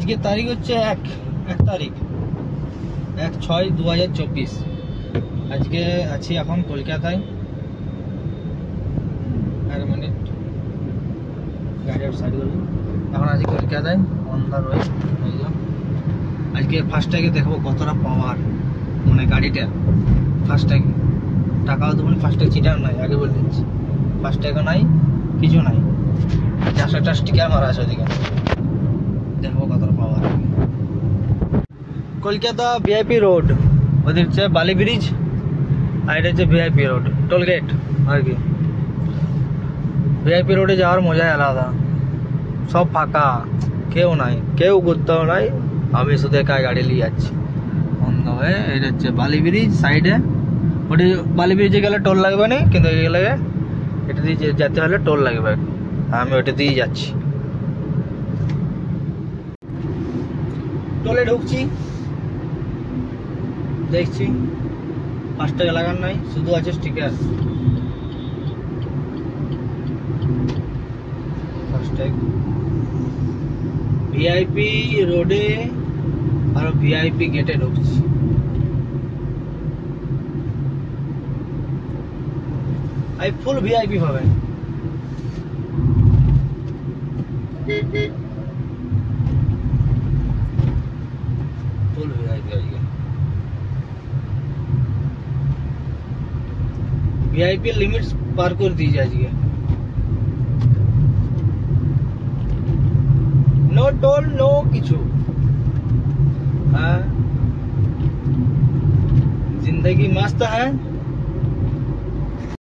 আজকে তারিখ হচ্ছে 1 তারিখ 1/6/2024। আজকে আছি এখন কলকাতায়। এক মিনিট গাড়ির সাইড করবো। এখন আছি কলকাতায় অন দা ওয়ে। আজকে ফাস্ট্যাগে দেখবো কতটা পাওয়ার মানে গাড়িটা। ফাস্ট্যাগ টাকাও দেবো, ফাস্ট্যাগ চিটার নাই, আগে বলে দিচ্ছি। ফাস্ট্যাগও নাই, কিছু নাই, জাস্ট একটা স্টিকার মারা আছে ওদিকে। দেখবো কতটা পাওয়ার। কলকাতা ভিআইপি রোড, ওদের হচ্ছে বালি ব্রিজ, আর এটা হচ্ছে ভিআইপি রোড টোল গেট আর কি। ভিআইপি রোডে যাওয়ার মজাই আলাদা, সব ফাঁকা, কেউ নাই, কেউ কোথাও নাই, আমি শুধু একাই গাড়ি নিয়ে যাচ্ছি বন্ধ হয়ে। এটা হচ্ছে বালি ব্রিজ সাইডে, ওটি বালি ব্রিজে গেলে টোল লাগবে না, কিন্তু গেলে এটা দিয়ে যেতে হলে টোল লাগবে। আমি ওটা দিয়ে যাচ্ছি, টোলে ঢুকছি, দেখছি ফাস্ট্যাগ লাগান নাই, শুধু আছে স্টিকার। ফাস্ট্যাগ ভিআইপি রোডে আর ভিআইপি গেটে ঢুকছি। আই ফুল ভিআইপি পাবেন। ফুল ভিআইপি আজকে। ভিআইপি লিমিট পার করে দিয়েছে আজকে। नो टोल नो किचु। हाँ, जिंदगी मस्त है।